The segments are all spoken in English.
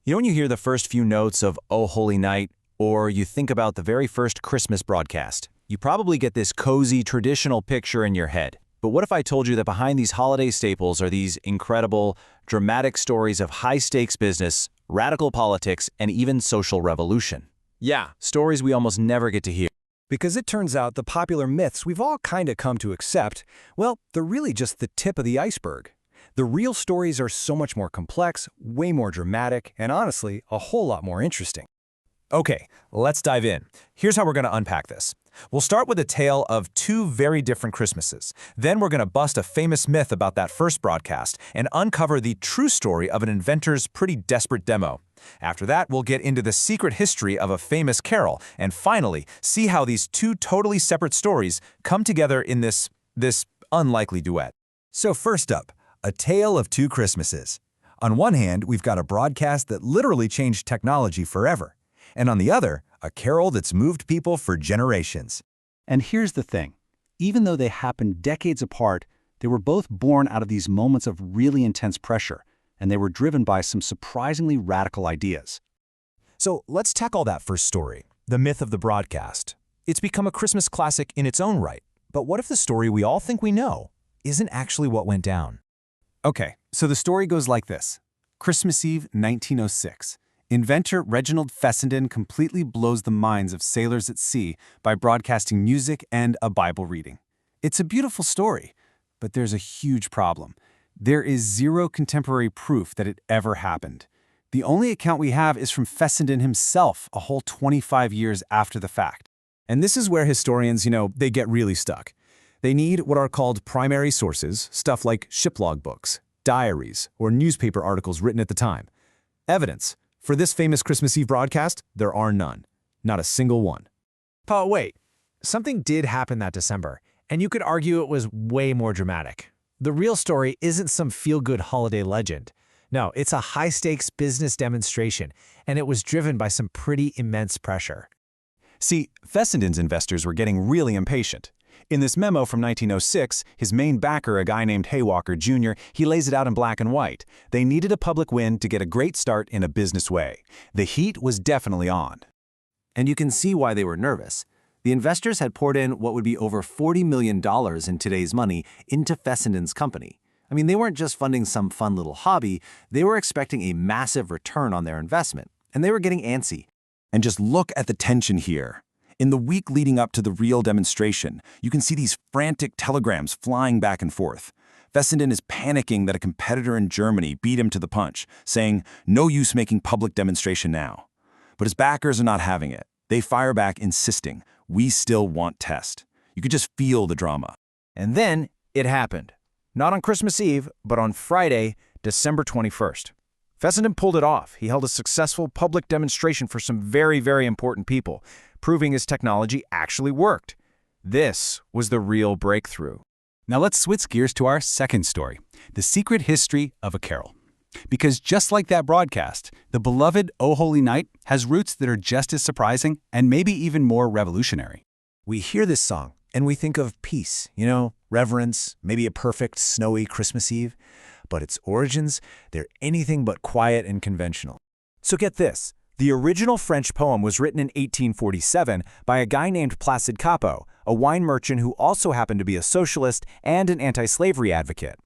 You know when you hear the first few notes of "Oh Holy Night," or you think about the very first Christmas broadcast, you probably get this cozy, traditional picture in your head. But what if I told you that behind these holiday staples are these incredible, dramatic stories of high-stakes business, radical politics, and even social revolution? Yeah, stories we almost never get to hear. Because it turns out the popular myths we've all kind of come to accept, well, they're really just the tip of the iceberg. The real stories are so much more complex, way more dramatic, and honestly, a whole lot more interesting. Okay, let's dive in. Here's how we're going to unpack this. We'll start with a tale of two very different Christmases. Then we're going to bust a famous myth about that first broadcast and uncover the true story of an inventor's pretty desperate demo. After that, we'll get into the secret history of a famous carol, and finally, see how these two totally separate stories come together in this unlikely duet. So first up, a tale of two Christmases. On one hand, we've got a broadcast that literally changed technology forever. And on the other, a carol that's moved people for generations. And here's the thing. Even though they happened decades apart, they were both born out of these moments of really intense pressure, and they were driven by some surprisingly radical ideas. So let's tackle that first story, the myth of the broadcast. It's become a Christmas classic in its own right. But what if the story we all think we know isn't actually what went down? Okay, so the story goes like this. Christmas Eve, 1906. Inventor Reginald Fessenden completely blows the minds of sailors at sea by broadcasting music and a Bible reading. It's a beautiful story, but there's a huge problem. There is zero contemporary proof that it ever happened. The only account we have is from Fessenden himself, a whole 25 years after the fact. And this is where historians, they get really stuck. They need what are called primary sources, stuff like shiplog books, diaries, or newspaper articles written at the time. Evidence. For this famous Christmas Eve broadcast, there are none. Not a single one. But wait, something did happen that December, and you could argue it was way more dramatic. The real story isn't some feel-good holiday legend. No, it's a high-stakes business demonstration, and it was driven by some pretty immense pressure. See, Fessenden's investors were getting really impatient. In this memo from 1906, his main backer, a guy named Haywalker Jr., he lays it out in black and white. They needed a public win to get a great start in a business way. The heat was definitely on. And you can see why they were nervous. The investors had poured in what would be over $40 million in today's money into Fessenden's company. I mean, they weren't just funding some fun little hobby, they were expecting a massive return on their investment, and they were getting antsy. And just look at the tension here. In the week leading up to the real demonstration, you can see these frantic telegrams flying back and forth. Fessenden is panicking that a competitor in Germany beat him to the punch, saying, "No use making public demonstration now." But his backers are not having it. They fire back, insisting, "We still want test." You could just feel the drama. And then it happened. Not on Christmas Eve, but on Friday, December 21st. Fessenden pulled it off. He held a successful public demonstration for some very, very important people, proving his technology actually worked. This was the real breakthrough. Now let's switch gears to our second story, the secret history of a carol. Because just like that broadcast, the beloved "O Holy Night" has roots that are just as surprising and maybe even more revolutionary. We hear this song, and we think of peace, reverence, maybe a perfect, snowy Christmas Eve. But its origins, they're anything but quiet and conventional. So get this. The original French poem was written in 1847 by a guy named Placide Cappeau, a wine merchant who also happened to be a socialist and an anti-slavery advocate.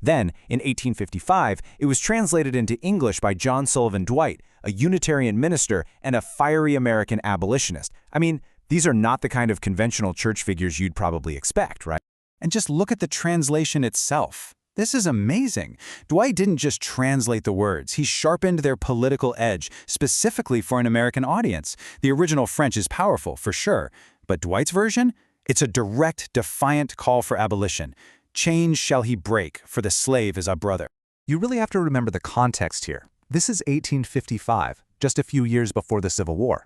Then, in 1855, it was translated into English by John Sullivan Dwight, a Unitarian minister and a fiery American abolitionist. I mean, these are not the kind of conventional church figures you'd probably expect, right? And just look at the translation itself. This is amazing. Dwight didn't just translate the words, he sharpened their political edge, specifically for an American audience. The original French is powerful, for sure, but Dwight's version? It's a direct, defiant call for abolition. Chains shall he break, for the slave is our brother. You really have to remember the context here. This is 1855, just a few years before the Civil War.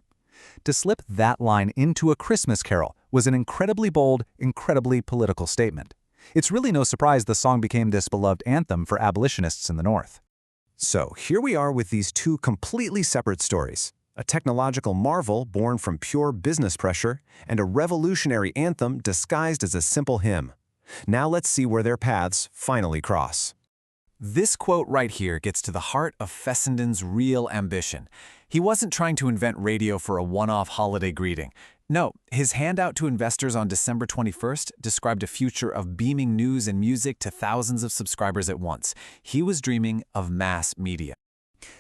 To slip that line into a Christmas carol was an incredibly bold, incredibly political statement. It's really no surprise the song became this beloved anthem for abolitionists in the North. So here we are with these two completely separate stories. A technological marvel born from pure business pressure, and a revolutionary anthem disguised as a simple hymn. Now let's see where their paths finally cross. This quote right here gets to the heart of Fessenden's real ambition. He wasn't trying to invent radio for a one-off holiday greeting. No, his handout to investors on December 21st described a future of beaming news and music to thousands of subscribers at once. He was dreaming of mass media.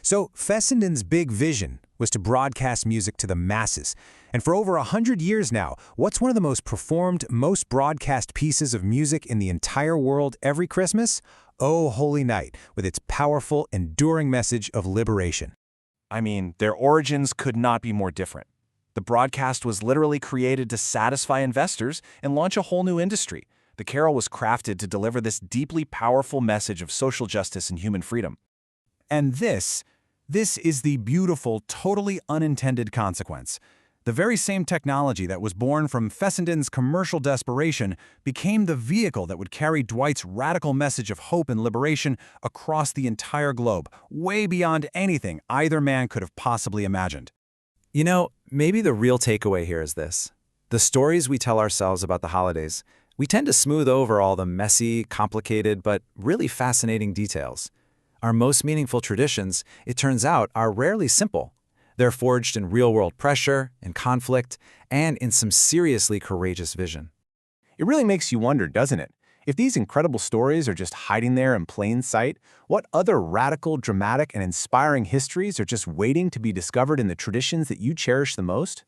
So Fessenden's big vision was to broadcast music to the masses. And for over 100 years now, what's one of the most performed, most broadcast pieces of music in the entire world every Christmas? O Holy Night, with its powerful, enduring message of liberation. I mean, their origins could not be more different. The broadcast was literally created to satisfy investors and launch a whole new industry. The carol was crafted to deliver this deeply powerful message of social justice and human freedom. And this is the beautiful, totally unintended consequence. The very same technology that was born from Fessenden's commercial desperation became the vehicle that would carry Dwight's radical message of hope and liberation across the entire globe, way beyond anything either man could have possibly imagined. You know, maybe the real takeaway here is this. The stories we tell ourselves about the holidays, we tend to smooth over all the messy, complicated, but really fascinating details. Our most meaningful traditions, it turns out, are rarely simple. They're forged in real-world pressure, in conflict, and in some seriously courageous vision. It really makes you wonder, doesn't it? If these incredible stories are just hiding there in plain sight, what other radical, dramatic, and inspiring histories are just waiting to be discovered in the traditions that you cherish the most?